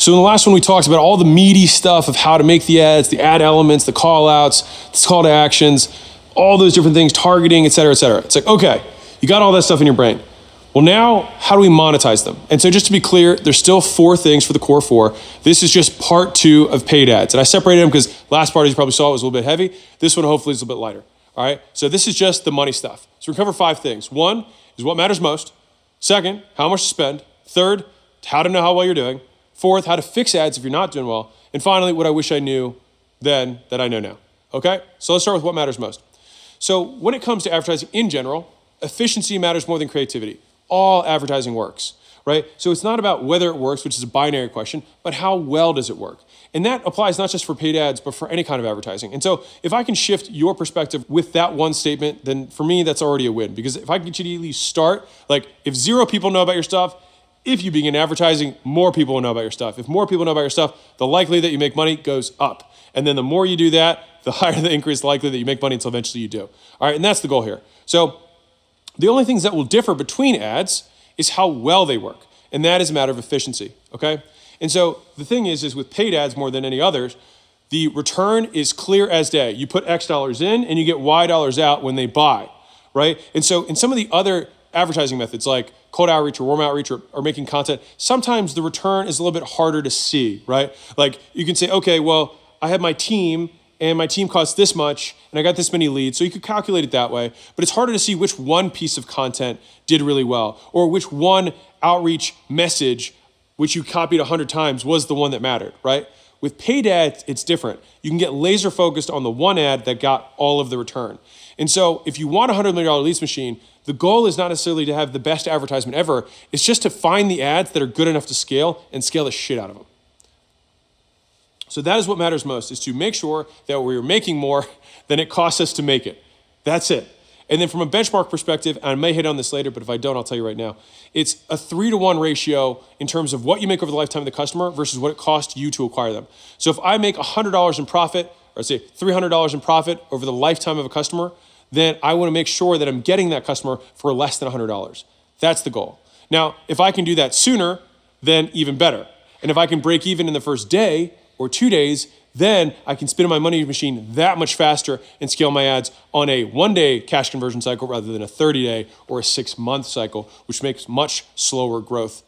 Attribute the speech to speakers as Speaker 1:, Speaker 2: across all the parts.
Speaker 1: So in the last one, we talked about all the meaty stuff of how to make the ads, the ad elements, the call outs, the call to actions, all those different things, targeting, et cetera, et cetera. It's like, okay, you got all that stuff in your brain. Well, now, how do we monetize them? And so just to be clear, there's still 4 things for the core 4. This is just part 2 of paid ads. And I separated them because last part, as you probably saw, was a little bit heavy. This one, hopefully, is a little bit lighter. All right, so this is just the money stuff. So we cover 5 things. 1 is what matters most. 2nd, how much to spend. 3rd, how to know how well you're doing. 4th, how to fix ads if you're not doing well. And finally, what I wish I knew then that I know now. Okay, so let's start with what matters most. So when it comes to advertising in general, efficiency matters more than creativity. All advertising works, right? So it's not about whether it works, which is a binary question, but how well does it work? And that applies not just for paid ads, but for any kind of advertising. And so if I can shift your perspective with that one statement, then for me, that's already a win. Because if I can get you to at least start, like if 0 people know about your stuff, if you begin advertising, more people will know about your stuff. If more people know about your stuff, the likelihood that you make money goes up. And then the more you do that, the higher the increased likelihood that you make money until eventually you do. All right, and that's the goal here. So the only things that will differ between ads is how well they work. And that is a matter of efficiency, okay? And so the thing is with paid ads more than any others, the return is clear as day. You put X dollars in and you get Y dollars out when they buy, right? And so in some of the other advertising methods like cold outreach or warm outreach or making content, sometimes the return is a little bit harder to see, right? Like you can say, okay, well, I have my team and my team costs this much, and I got this many leads. So you could calculate it that way, but it's harder to see which one piece of content did really well, or which one outreach message, which you copied 100 times, was the one that mattered, right? With paid ads, it's different. You can get laser focused on the one ad that got all of the return. And so if you want a $100 million leads machine, the goal is not necessarily to have the best advertisement ever. It's just to find the ads that are good enough to scale and scale the shit out of them. So that is what matters most, is to make sure that we're making more than it costs us to make it. That's it. And then from a benchmark perspective, and I may hit on this later, but if I don't, I'll tell you right now, it's a 3-to-1 ratio in terms of what you make over the lifetime of the customer versus what it costs you to acquire them. So if I make $100 in profit, or say $300 in profit over the lifetime of a customer, then I want to make sure that I'm getting that customer for less than $100. That's the goal. Now, if I can do that sooner, then even better. And if I can break even in the first day or 2 days, then I can spin my money machine that much faster and scale my ads on a 1-day cash conversion cycle rather than a 30-day or a 6-month cycle, which makes much slower growth,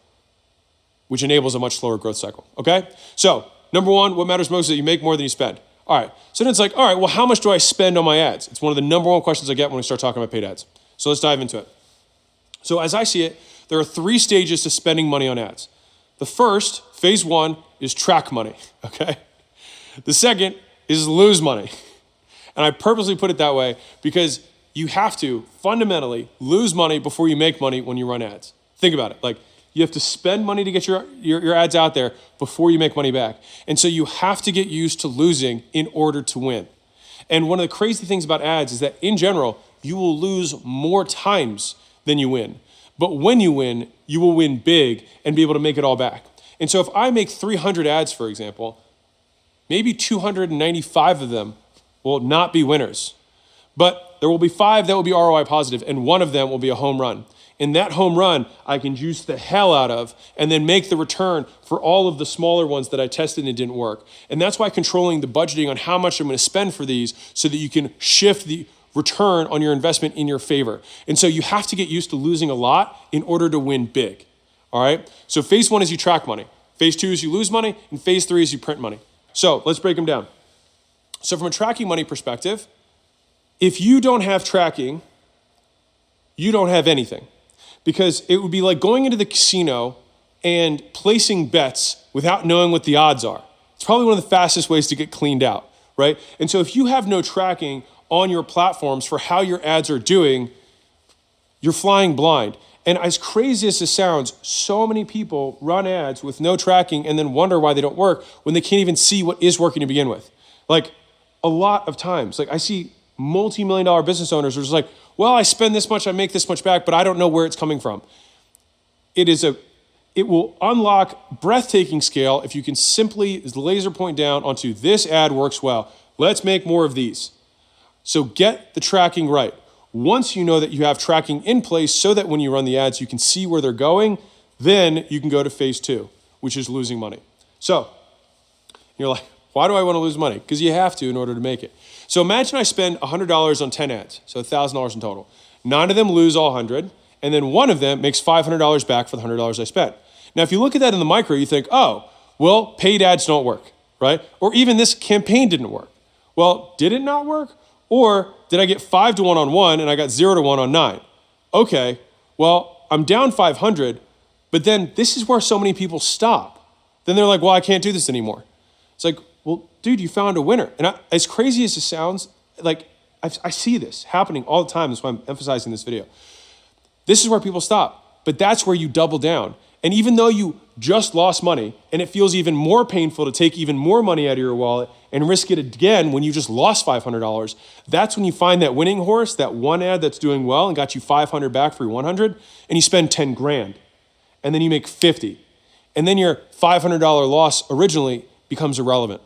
Speaker 1: which enables a much slower growth cycle, okay? So, number 1, what matters most is that you make more than you spend. All right, so then it's like, all right, well, how much do I spend on my ads? It's one of the number 1 questions I get when we start talking about paid ads. So let's dive into it. So as I see it, there are 3 stages to spending money on ads. The first, phase 1, is track money, okay? The second is lose money. And I purposely put it that way because you have to fundamentally lose money before you make money when you run ads. Think about it. Like, you have to spend money to get your ads out there before you make money back. And so you have to get used to losing in order to win. And one of the crazy things about ads is that in general, you will lose more times than you win. But when you win, you will win big and be able to make it all back. And so if I make 300 ads, for example, maybe 295 of them will not be winners. But there will be 5 that will be ROI positive, and 1 of them will be a home run. And that home run, I can juice the hell out of and then make the return for all of the smaller ones that I tested and it didn't work. And that's why controlling the budgeting on how much I'm going to spend for these so that you can shift the return on your investment in your favor. And so you have to get used to losing a lot in order to win big. All right? So phase 1 is you track money. Phase 2 is you lose money. And phase 3 is you print money. So let's break them down. So from a tracking money perspective, if you don't have tracking, you don't have anything. Because it would be like going into the casino and placing bets without knowing what the odds are. It's probably one of the fastest ways to get cleaned out, right? And so if you have no tracking on your platforms for how your ads are doing, you're flying blind. And as crazy as this sounds, so many people run ads with no tracking and then wonder why they don't work when they can't even see what is working to begin with. Like a lot of times, like I see multi-million-dollar business owners who are just like, well, I spend this much, I make this much back, but I don't know where it's coming from. It will unlock breathtaking scale if you can simply laser point down onto this ad works well. Let's make more of these. So get the tracking right. Once you know that you have tracking in place so that when you run the ads, you can see where they're going, then you can go to phase 2, which is losing money. So you're like, why do I want to lose money? Because you have to in order to make it. So imagine I spend $100 on 10 ads, so $1,000 in total. 9 of them lose all 100, and then 1 of them makes $500 back for the $100 I spent. Now, if you look at that in the micro, you think, oh, well, paid ads don't work, right? Or even this campaign didn't work. Well, did it not work? Or did I get 5 to 1 on 1 and I got 0 to 1 on 9? Okay, well, I'm down 500, but then this is where so many people stop. Then they're like, well, I can't do this anymore. It's like, well, dude, you found a winner. And as crazy as it sounds, like I see this happening all the time. That's why I'm emphasizing this video. This is where people stop, but that's where you double down. And even though you just lost money and it feels even more painful to take even more money out of your wallet and risk it again when you just lost $500, that's when you find that winning horse, that one ad that's doing well and got you 500 back for your 100, and you spend 10 grand and then you make 50. And then your $500 loss originally becomes irrelevant.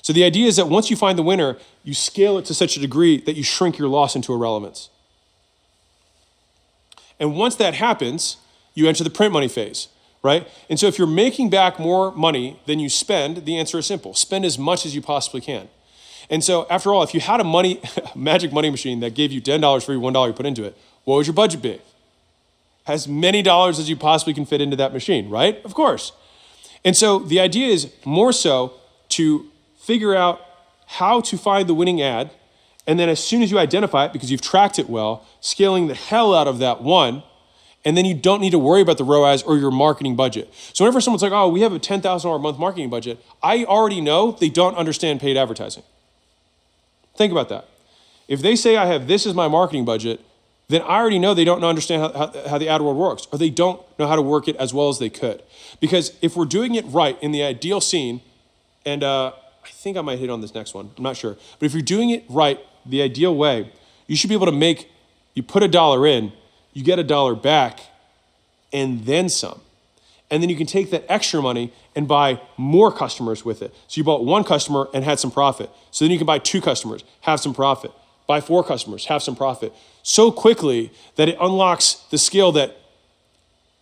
Speaker 1: So the idea is that once you find the winner, you scale it to such a degree that you shrink your loss into irrelevance. And once that happens, you enter the print money phase, right? And so if you're making back more money than you spend, the answer is simple. Spend as much as you possibly can. And so after all, if you had a magic money machine that gave you $10 for every $1 you put into it, what would your budget be? As many dollars as you possibly can fit into that machine, right? Of course. And so the idea is more so to figure out how to find the winning ad, and then as soon as you identify it, because you've tracked it well, scaling the hell out of that one, and then you don't need to worry about the ROAS or your marketing budget. So whenever someone's like, oh, we have a $10,000 a month marketing budget, I already know they don't understand paid advertising. Think about that. If they say I have this as my marketing budget, then I already know they don't understand how the ad world works, or they don't know how to work it as well as they could. Because if we're doing it right in the ideal scene, and I think I might hit on this next one, I'm not sure. But if you're doing it right, the ideal way, you should be able to you put $1 in, you get $1 back, and then some. And then you can take that extra money and buy more customers with it. So you bought 1 customer and had some profit. So then you can buy 2 customers, have some profit. Buy 4 customers, have some profit. So quickly that it unlocks the skill that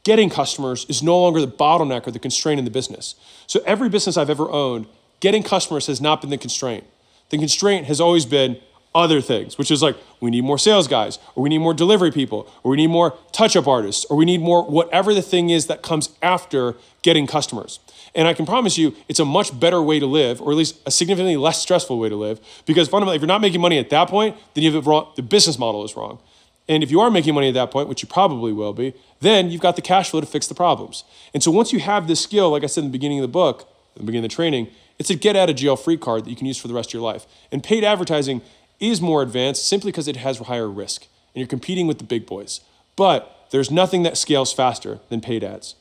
Speaker 1: getting customers is no longer the bottleneck or the constraint in the business. So every business I've ever owned, getting customers has not been the constraint. The constraint has always been other things, which is like, we need more sales guys, or we need more delivery people, or we need more touch-up artists, or we need more whatever the thing is that comes after getting customers. And I can promise you, it's a much better way to live, or at least a significantly less stressful way to live, because fundamentally, if you're not making money at that point, then you have it wrong, the business model is wrong. And if you are making money at that point, which you probably will be, then you've got the cash flow to fix the problems. And so once you have this skill, like I said in the beginning of the book, in the beginning of the training, it's a get out of jail free card that you can use for the rest of your life. And paid advertising is more advanced simply because it has higher risk and you're competing with the big boys. But there's nothing that scales faster than paid ads.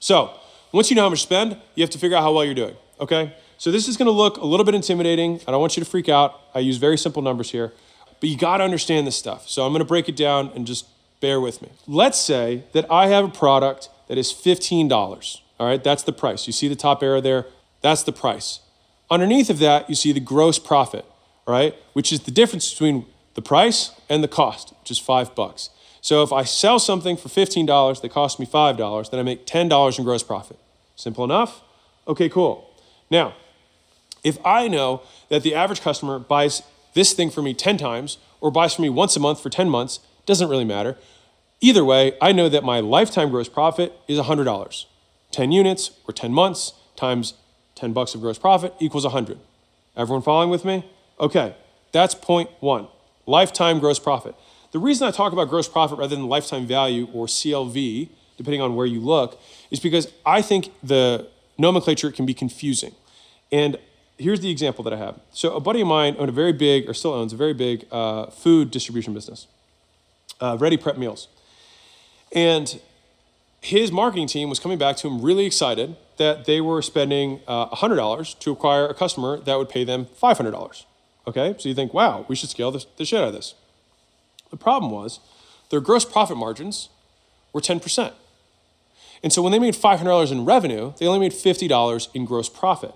Speaker 1: So once you know how much to spend, you have to figure out how well you're doing, okay? So this is gonna look a little bit intimidating. I don't want you to freak out. I use very simple numbers here, but you gotta understand this stuff. So I'm gonna break it down and just bear with me. Let's say that I have a product that is $15, all right? That's the price. You see the top arrow there? That's the price. Underneath of that, you see the gross profit, all right? Which is the difference between the price and the cost, which is $5. So if I sell something for $15 that cost me $5, then I make $10 in gross profit. Simple enough? Okay, cool. Now, if I know that the average customer buys this thing for me 10 times or buys for me once a month for 10 months, doesn't really matter. Either way, I know that my lifetime gross profit is $100. 10 units or 10 months times $10 of gross profit equals 100. Everyone following with me? Okay, that's point 1, lifetime gross profit. The reason I talk about gross profit rather than lifetime value or CLV, depending on where you look, is because I think the nomenclature can be confusing. And here's the example that I have. So a buddy of mine owned still owns a very big food distribution business, ready prep meals. And his marketing team was coming back to him really excited that they were spending $100 to acquire a customer that would pay them $500. Okay, so you think, wow, we should scale the shit out of this. The problem was their gross profit margins were 10%. And so when they made $500 in revenue, they only made $50 in gross profit.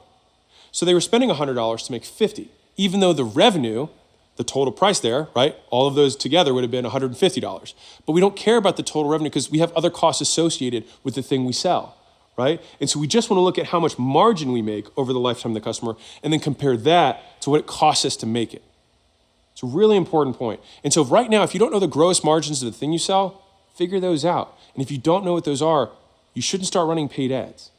Speaker 1: So they were spending $100 to make $50, even though the revenue, the total price there, right, all of those together would have been $150. But we don't care about the total revenue because we have other costs associated with the thing we sell, right? And so we just want to look at how much margin we make over the lifetime of the customer and then compare that to what it costs us to make it. It's a really important point. And so right now, if you don't know the gross margins of the thing you sell, figure those out. And if you don't know what those are, you shouldn't start running paid ads.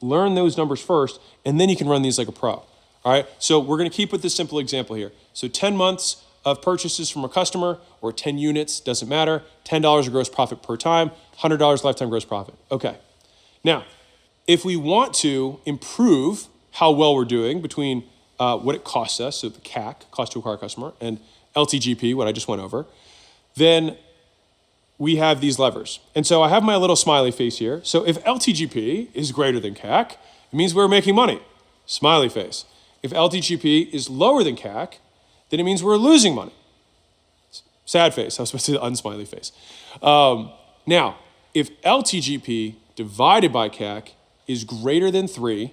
Speaker 1: Learn those numbers first, and then you can run these like a pro. All right, so we're gonna keep with this simple example here. So 10 months of purchases from a customer, or 10 units, doesn't matter, $10 of gross profit per time, $100 lifetime gross profit. Okay, now, if we want to improve how well we're doing between what it costs us, so the CAC, cost to acquire customer, and LTGP, what I just went over, then we have these levers. And so I have my little smiley face here. So if LTGP is greater than CAC, it means we're making money. Smiley face. If LTGP is lower than CAC, then it means we're losing money. Sad face. I was supposed to say unsmiley face. Now, if LTGP divided by CAC is greater than 3,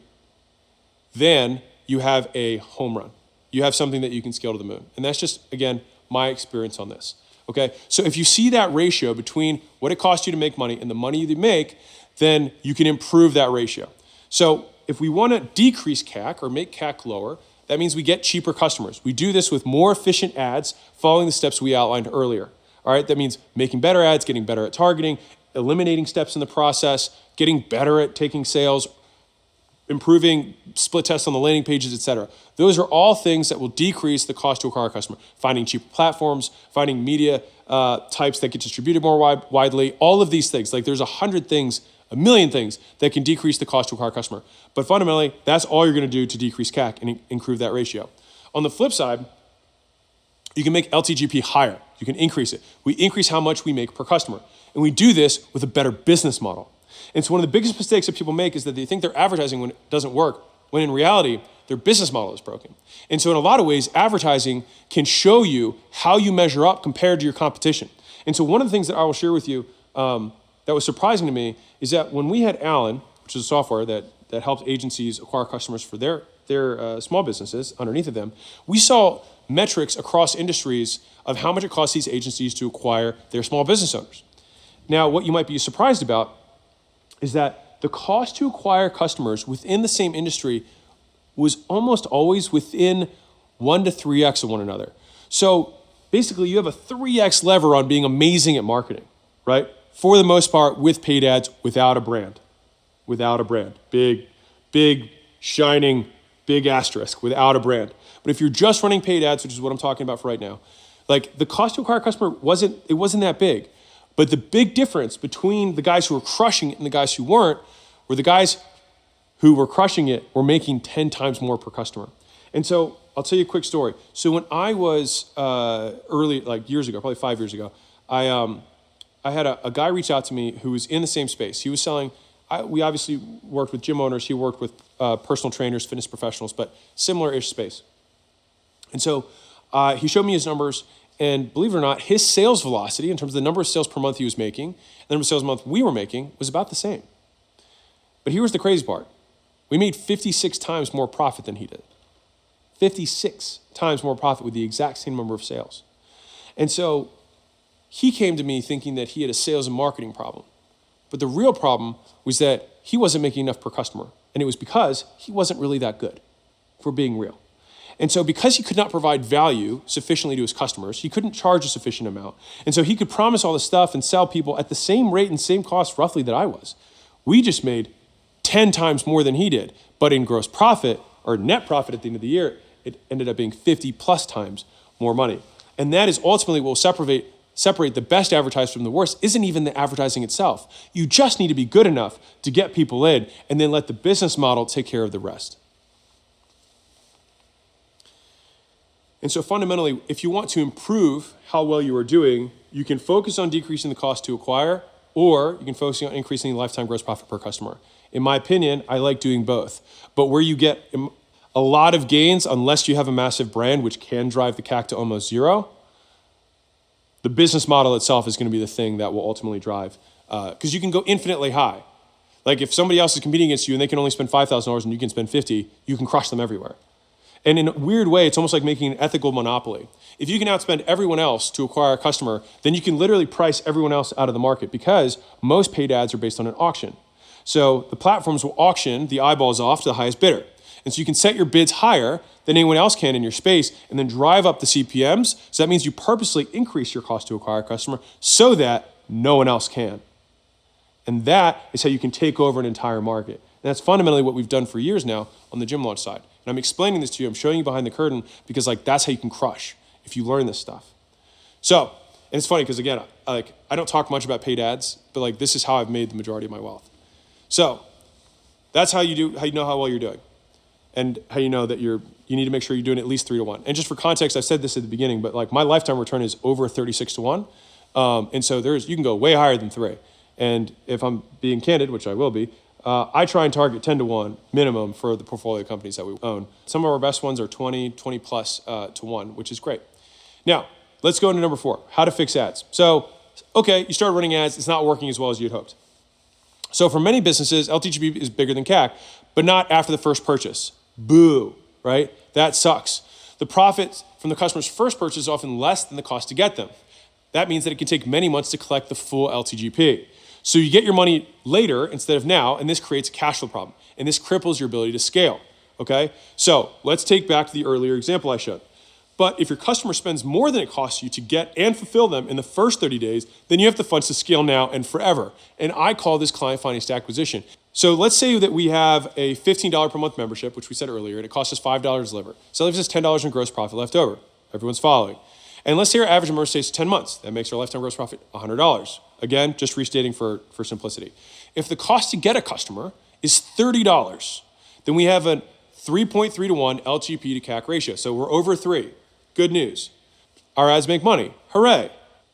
Speaker 1: then you have a home run. You have something that you can scale to the moon. And that's just, again, my experience on this. Okay, so if you see that ratio between what it costs you to make money and the money you make, then you can improve that ratio. So if we want to decrease CAC or make CAC lower, that means we get cheaper customers. We do this with more efficient ads following the steps we outlined earlier. All right, that means making better ads, getting better at targeting, eliminating steps in the process, getting better at taking sales, improving split tests on the landing pages, et cetera. Those are all things that will decrease the cost to acquire a customer. Finding cheaper platforms, finding media types that get distributed more widely, all of these things. Like there's 100 things, a million things that can decrease the cost to acquire a customer. But fundamentally, that's all you're gonna do to decrease CAC and improve that ratio. On the flip side, you can make LTGP higher. You can increase it. We increase how much we make per customer. And we do this with a better business model. And so one of the biggest mistakes that people make is that they think they're advertising when it doesn't work, when in reality, their business model is broken. And so in a lot of ways, advertising can show you how you measure up compared to your competition. And so one of the things that I will share with you that was surprising to me is that when we had Alan, which is a software that helps agencies acquire customers for their small businesses underneath of them, we saw metrics across industries of how much it costs these agencies to acquire their small business owners. Now, what you might be surprised about is that the cost to acquire customers within the same industry was almost always within 1 to 3x of one another. So basically you have a 3x lever on being amazing at marketing, right? For the most part with paid ads, without a brand. Without a brand. Big, shining, big asterisk, without a brand. But if you're just running paid ads, which is what I'm talking about for right now, like the cost to acquire a customer wasn't that big. But the big difference between the guys who were crushing it and the guys who weren't were the guys who were crushing it were making 10 times more per customer. And so I'll tell you a quick story. So when I was early, like years ago, probably 5 years ago, I had a guy reach out to me who was in the same space. He was selling, we obviously worked with gym owners. He worked with personal trainers, fitness professionals, but similar-ish space. And so he showed me his numbers. And believe it or not, his sales velocity in terms of the number of sales per month he was making, the number of sales a month we were making was about the same. But here was the crazy part. We made 56 times more profit than he did. 56 times more profit with the exact same number of sales. And so he came to me thinking that he had a sales and marketing problem. But the real problem was that he wasn't making enough per customer. And it was because he wasn't really that good, if we're being real. And so because he could not provide value sufficiently to his customers, he couldn't charge a sufficient amount. And so he could promise all this stuff and sell people at the same rate and same cost roughly that I was. We just made 10 times more than he did. But in gross profit or net profit at the end of the year, it ended up being 50 plus times more money. And that is ultimately what will separate the best advertisers from the worst. Isn't even the advertising itself. You just need to be good enough to get people in and then let the business model take care of the rest. And so fundamentally, if you want to improve how well you are doing, you can focus on decreasing the cost to acquire, or you can focus on increasing the lifetime gross profit per customer. In my opinion, I like doing both. But where you get a lot of gains, unless you have a massive brand, which can drive the CAC to almost zero, the business model itself is going to be the thing that will ultimately drive, because you can go infinitely high. Like if somebody else is competing against you and they can only spend $5,000 and you can spend 50, you can crush them everywhere. And in a weird way, it's almost like making an ethical monopoly. If you can outspend everyone else to acquire a customer, then you can literally price everyone else out of the market because most paid ads are based on an auction. So the platforms will auction the eyeballs off to the highest bidder. And so you can set your bids higher than anyone else can in your space and then drive up the CPMs. So that means you purposely increase your cost to acquire a customer so that no one else can. And that is how you can take over an entire market. And that's fundamentally what we've done for years now on the gym launch side. And I'm explaining this to you, I'm showing you behind the curtain because that's how you can crush if you learn this stuff. So, and it's funny because again, I don't talk much about paid ads, but this is how I've made the majority of my wealth. So that's how you know how well you're doing. And how you know that you need to make sure you're doing at least 3 to 1. And just for context, I said this at the beginning, but my lifetime return is over 36 to 1. And so you can go way higher than 3. And if I'm being candid, which I will be, I try and target 10 to 1 minimum for the portfolio companies that we own. Some of our best ones are 20 plus to 1, which is great. Now, let's go into number 4, how to fix ads. So, okay, you start running ads, it's not working as well as you'd hoped. So for many businesses, LTGP is bigger than CAC, but not after the first purchase. Boo, right? That sucks. The profit from the customer's first purchase is often less than the cost to get them. That means that it can take many months to collect the full LTGP. So you get your money later instead of now, and this creates a cash flow problem. And this cripples your ability to scale, okay? So let's take back to the earlier example I showed. But if your customer spends more than it costs you to get and fulfill them in the first 30 days, then you have the funds to scale now and forever. And I call this client financed acquisition. So let's say that we have a $15 per month membership, which we said earlier, and it costs us $5 to deliver. So that leaves us $10 in gross profit left over. Everyone's following. And let's say our average member stays 10 months. That makes our lifetime gross profit $100. Again, just restating for simplicity. If the cost to get a customer is $30, then we have a 3.3 to 1 LGP to CAC ratio. So we're over 3. Good news. Our ads make money. Hooray.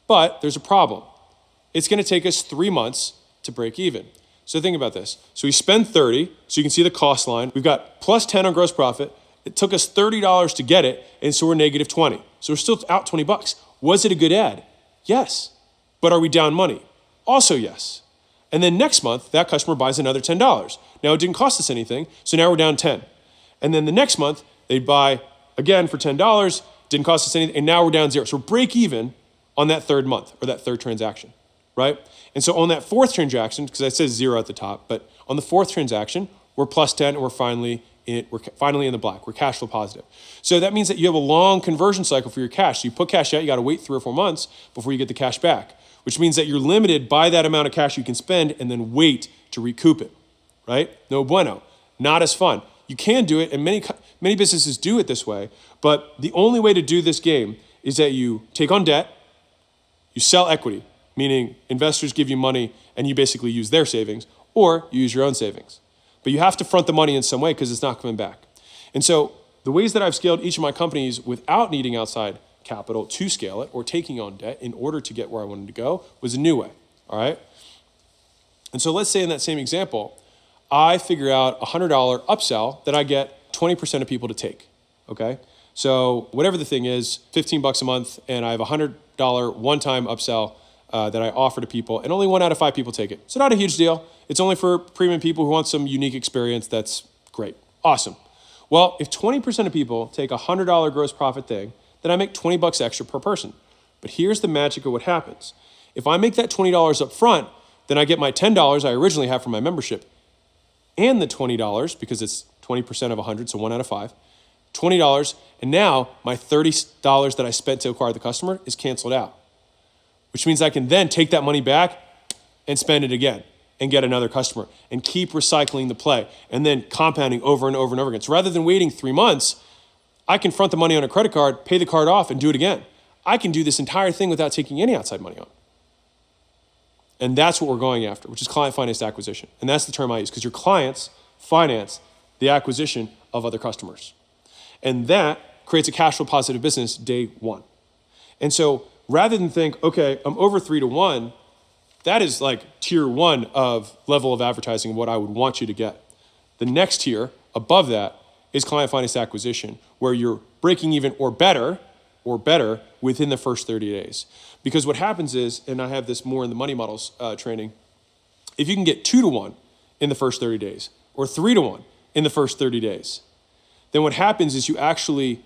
Speaker 1: But there's a problem. It's going to take us 3 months to break even. So think about this. So we spend 30, so you can see the cost line. We've got plus 10 on gross profit. It took us $30 to get it, and so we're negative 20. So we're still out $20. Was it a good ad? Yes. But are we down money? Also yes. And then next month, that customer buys another $10. Now it didn't cost us anything, so now we're down 10. And then the next month, they buy again for $10, didn't cost us anything, and now we're down 0. So we're break even on that third month, or that third transaction, right? And so on that fourth transaction, because I said 0 at the top, but on the fourth transaction, we're plus 10 and we're finally in the black. We're cash flow positive. So that means that you have a long conversion cycle for your cash. So you put cash out, you got to wait 3 or 4 months before you get the cash back, which means that you're limited by that amount of cash you can spend and then wait to recoup it, right? No bueno. Not as fun. You can do it, and many businesses do it this way, but the only way to do this game is that you take on debt, you sell equity, meaning investors give you money and you basically use their savings, or you use your own savings. But you have to front the money in some way because it's not coming back. And so the ways that I've scaled each of my companies without needing outside capital to scale it or taking on debt in order to get where I wanted to go was a new way, all right? And so let's say in that same example, I figure out a $100 upsell that I get 20% of people to take, okay? So whatever the thing is, $15 a month, and I have a $100 one-time upsell that I offer to people, and only 1 out of 5 people take it. So not a huge deal. It's only for premium people who want some unique experience. That's great. Awesome. Well, if 20% of people take a $100 gross profit thing, then I make $20 extra per person. But here's the magic of what happens. If I make that $20 up front, then I get my $10 I originally have for my membership and the $20, because it's 20% of 100, so 1 out of 5, $20, and now my $30 that I spent to acquire the customer is canceled out, which means I can then take that money back and spend it again and get another customer and keep recycling the play and then compounding over and over and over again. So rather than waiting 3 months, I can front the money on a credit card, pay the card off, and do it again. I can do this entire thing without taking any outside money on. And that's what we're going after, which is client financed acquisition. And that's the term I use, because your clients finance the acquisition of other customers. And that creates a cash flow positive business day 1. And so rather than think, okay, I'm over 3 to 1, that is like tier 1 of level of advertising, what I would want you to get. The next tier above that is client financed acquisition, where you're breaking even or better within the first 30 days. Because what happens is, and I have this more in the money models training, if you can get 2 to 1 in the first 30 days, or 3 to 1 in the first 30 days, then what happens is you actually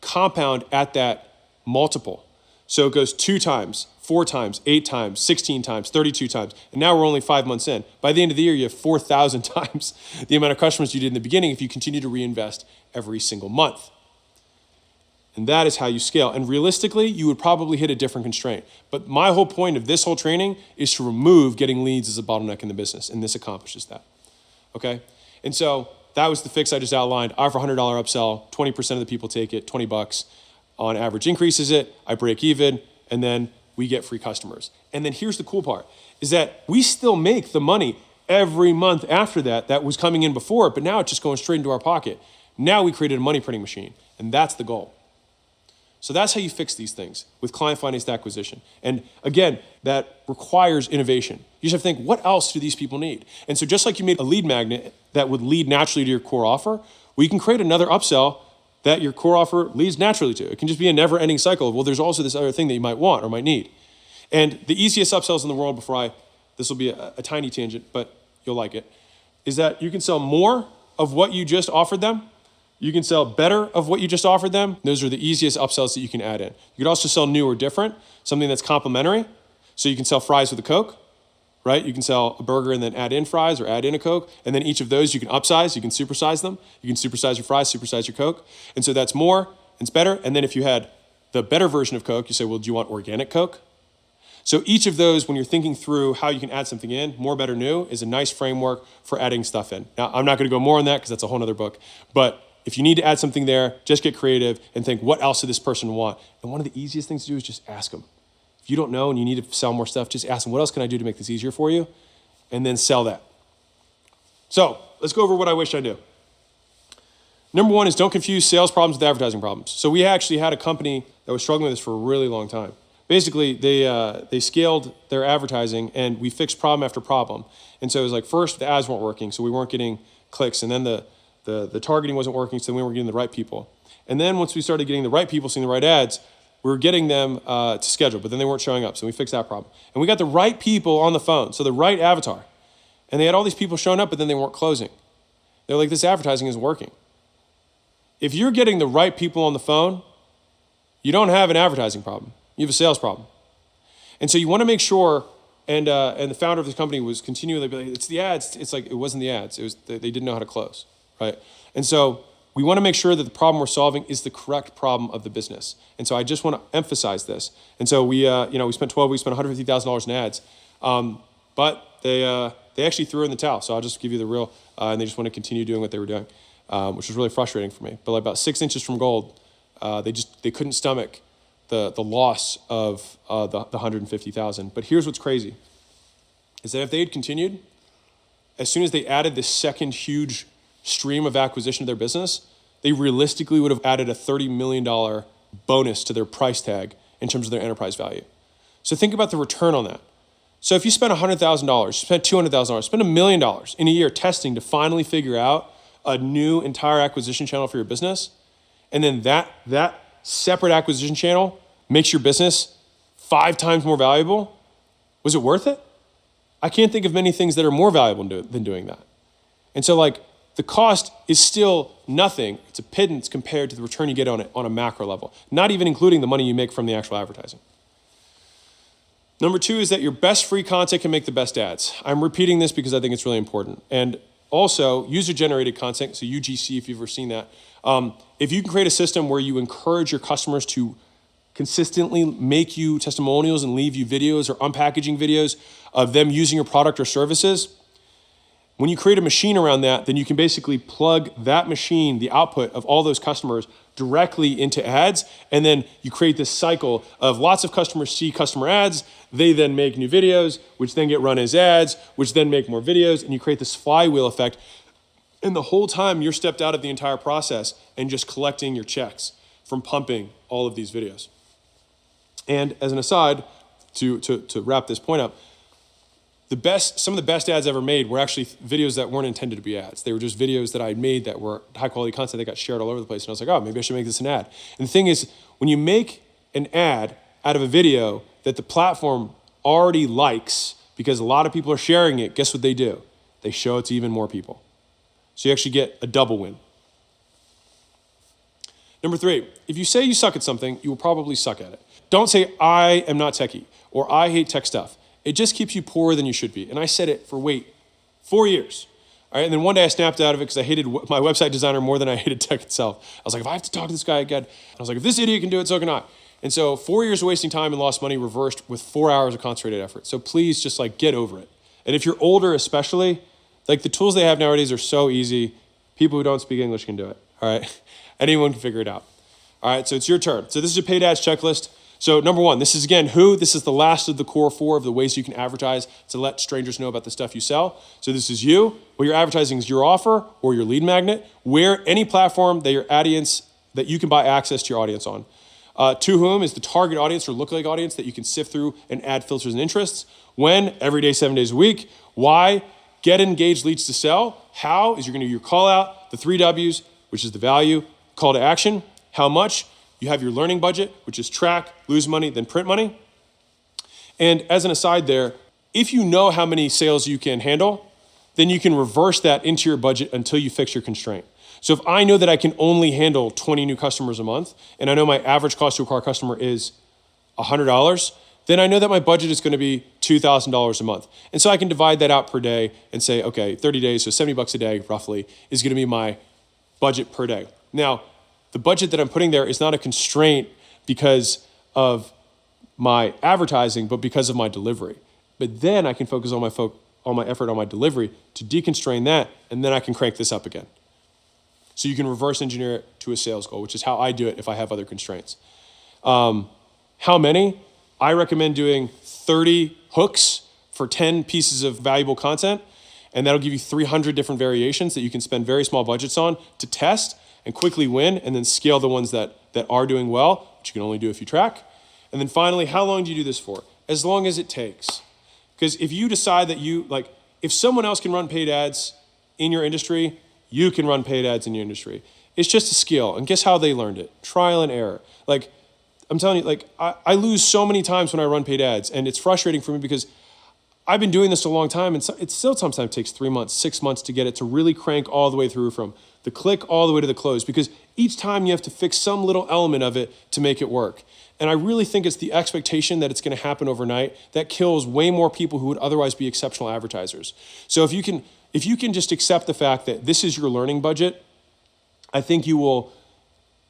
Speaker 1: compound at that multiple. So it goes 2 times 4 times, 8 times, 16 times, 32 times, and now we're only 5 months in. By the end of the year, you have 4,000 times the amount of customers you did in the beginning if you continue to reinvest every single month. And that is how you scale. And realistically, you would probably hit a different constraint. But my whole point of this whole training is to remove getting leads as a bottleneck in the business, and this accomplishes that, okay? And so that was the fix I just outlined. I offer $100 upsell, 20% of the people take it, $20 on average increases it, I break even, and then we get free customers. And then here's the cool part, is that we still make the money every month after that was coming in before, but now it's just going straight into our pocket. Now we created a money printing machine, and that's the goal. So that's how you fix these things with client financed acquisition. And again, that requires innovation. You just have to think, what else do these people need? And so just like you made a lead magnet that would lead naturally to your core offer, well, you can create another upsell that your core offer leads naturally to. It can just be a never-ending cycle of, well, there's also this other thing that you might want or might need. And the easiest upsells in the world this will be a tiny tangent, but you'll like it, is that you can sell more of what you just offered them. You can sell better of what you just offered them. Those are the easiest upsells that you can add in. You could also sell new or different, something that's complementary. So you can sell fries with a Coke, right? You can sell a burger and then add in fries or add in a Coke. And then each of those you can upsize, you can supersize them. You can supersize your fries, supersize your Coke. And so that's more, it's better. And then if you had the better version of Coke, you say, well, do you want organic Coke? So each of those, when you're thinking through how you can add something in, more, better, new, is a nice framework for adding stuff in. Now, I'm not gonna go more on that because that's a whole nother book, but if you need to add something there, just get creative and think, what else does this person want? And one of the easiest things to do is just ask them. If you don't know and you need to sell more stuff, just ask them, what else can I do to make this easier for you? And then sell that. So let's go over what I wish I knew. Number one is don't confuse sales problems with advertising problems. So we actually had a company that was struggling with this for a really long time. Basically, they scaled their advertising and we fixed problem after problem. And so it was like, first, the ads weren't working, so we weren't getting clicks. And then the targeting wasn't working, so we weren't getting the right people. And then once we started getting the right people, seeing the right ads, we were getting them to schedule, but then they weren't showing up, so we fixed that problem. And we got the right people on the phone, so the right avatar. And they had all these people showing up, but then they weren't closing. They're like, this advertising isn't working. If you're getting the right people on the phone, you don't have an advertising problem. You have a sales problem. And so you want to make sure, and the founder of this company was continually like, it's the ads. It's like, it wasn't the ads. It was they didn't know how to close, right? And so we want to make sure that the problem we're solving is the correct problem of the business. And so I just want to emphasize this. And so we spent 12 weeks, spent $150,000 in ads, but they actually threw in the towel. So I'll just give you the real, and they just want to continue doing what they were doing, which was really frustrating for me. But like about 6 inches from gold, they couldn't stomach the loss of the 150,000. But here's what's crazy, is that if they had continued, as soon as they added this second huge stream of acquisition of their business, they realistically would have added a $30 million bonus to their price tag in terms of their enterprise value. So think about the return on that. So if you spend $100,000, spend $200,000, spend $1 million in a year testing to finally figure out a new entire acquisition channel for your business, and then that separate acquisition channel makes your business 5 times more valuable, was it worth it? I can't think of many things that are more valuable than doing that. And so like, the cost is still nothing. It's a pittance compared to the return you get on it on a macro level, not even including the money you make from the actual advertising. Number 2 is that your best free content can make the best ads. I'm repeating this because I think it's really important. And also user-generated content, so UGC, if you've ever seen that. If you can create a system where you encourage your customers to consistently make you testimonials and leave you videos or unpackaging videos of them using your product or services, when you create a machine around that, then you can basically plug that machine, the output of all those customers, directly into ads, and then you create this cycle of lots of customers see customer ads, they then make new videos, which then get run as ads, which then make more videos, and you create this flywheel effect. And the whole time you're stepped out of the entire process and just collecting your checks from pumping all of these videos. And as an aside, to wrap this point up, some of the best ads ever made were actually videos that weren't intended to be ads. They were just videos that I made that were high quality content that got shared all over the place. And I was like, oh, maybe I should make this an ad. And the thing is, when you make an ad out of a video that the platform already likes, because a lot of people are sharing it, guess what they do? They show it to even more people. So you actually get a double win. Number 3, if you say you suck at something, you will probably suck at it. Don't say, I am not techie, or I hate tech stuff. It just keeps you poorer than you should be. And I said it for, 4 years. All right, and then one day I snapped out of it because I hated my website designer more than I hated tech itself. I was like, if I have to talk to this guy again, I was like, if this idiot can do it, so can I. And so 4 years of wasting time and lost money reversed with 4 hours of concentrated effort. So please just get over it. And if you're older especially, the tools they have nowadays are so easy. People who don't speak English can do it, all right? Anyone can figure it out. All right, so it's your turn. So this is your paid ads checklist. So number 1, this is again who. This is the last of the core 4 of the ways you can advertise to let strangers know about the stuff you sell. So this is you. What you're advertising is your offer or your lead magnet, where any platform that your audience, that you can buy access to your audience on. To whom is the target audience or lookalike audience that you can sift through and add filters and interests. When? Every day, 7 days a week. Why? Get engaged leads to sell. How? Is you're going to do your call out, the 3 W's, which is the value, call to action. How much? You have your learning budget, which is track, lose money, then print money. And as an aside there, if you know how many sales you can handle, then you can reverse that into your budget until you fix your constraint. So if I know that I can only handle 20 new customers a month, and I know my average cost to acquire a customer is $100, then I know that my budget is going to be $2,000 a month. And so I can divide that out per day and say, okay, 30 days, so $70 a day roughly is going to be my budget per day. Now, the budget that I'm putting there is not a constraint because of my advertising, but because of my delivery. But then I can focus on my effort on my delivery to deconstrain that, and then I can crank this up again. So you can reverse engineer it to a sales goal, which is how I do it if I have other constraints. How many? I recommend doing 30 hooks for 10 pieces of valuable content, and that'll give you 300 different variations that you can spend very small budgets on to test and quickly win, and then scale the ones that are doing well, which you can only do if you track. And then finally, how long do you do this for? As long as it takes. Because if you decide that if someone else can run paid ads in your industry, you can run paid ads in your industry. It's just a skill. And guess how they learned it? Trial and error. I'm telling you, I lose so many times when I run paid ads, and it's frustrating for me because I've been doing this a long time, and it still sometimes takes 3 months, 6 months to get it to really crank all the way through from the click all the way to the close, because each time you have to fix some little element of it to make it work. And I really think it's the expectation that it's going to happen overnight that kills way more people who would otherwise be exceptional advertisers. So if you can just accept the fact that this is your learning budget, I think you will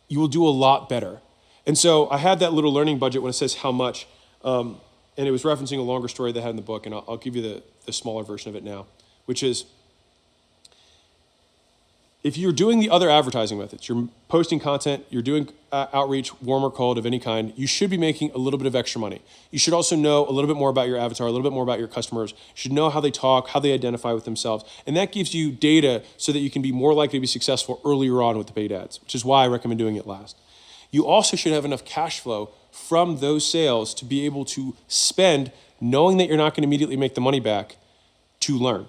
Speaker 1: do a lot better. And so I had that little learning budget when it says how much, and it was referencing a longer story they had in the book, and I'll give you the smaller version of it now, which is, if you're doing the other advertising methods, you're posting content, you're doing outreach, warm or cold of any kind, you should be making a little bit of extra money. You should also know a little bit more about your avatar, a little bit more about your customers. You should know how they talk, how they identify with themselves. And that gives you data so that you can be more likely to be successful earlier on with the paid ads, which is why I recommend doing it last. You also should have enough cash flow from those sales to be able to spend, knowing that you're not going to immediately make the money back, to learn.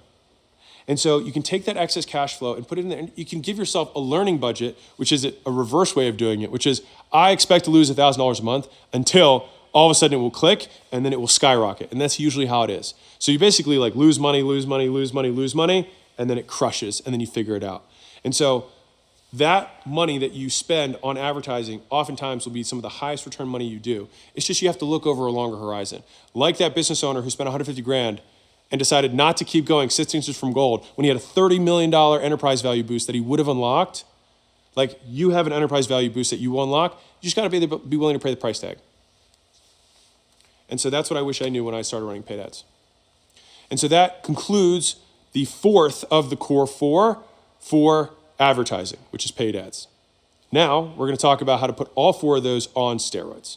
Speaker 1: And so you can take that excess cash flow and put it in there, and you can give yourself a learning budget, which is a reverse way of doing it, which is I expect to lose $1,000 a month until all of a sudden it will click, and then it will skyrocket. And that's usually how it is. So you basically lose money, lose money, lose money, lose money, and then it crushes, and then you figure it out. And so that money that you spend on advertising oftentimes will be some of the highest return money you do. It's just you have to look over a longer horizon. Like that business owner who spent 150 grand and decided not to keep going 6 inches from gold when he had a $30 million enterprise value boost that he would have unlocked. You have an enterprise value boost that you will unlock. You just got to be willing to pay the price tag. And so that's what I wish I knew when I started running paid ads. And so that concludes the 4th of the core 4 for advertising, which is paid ads. Now we're going to talk about how to put all 4 of those on steroids.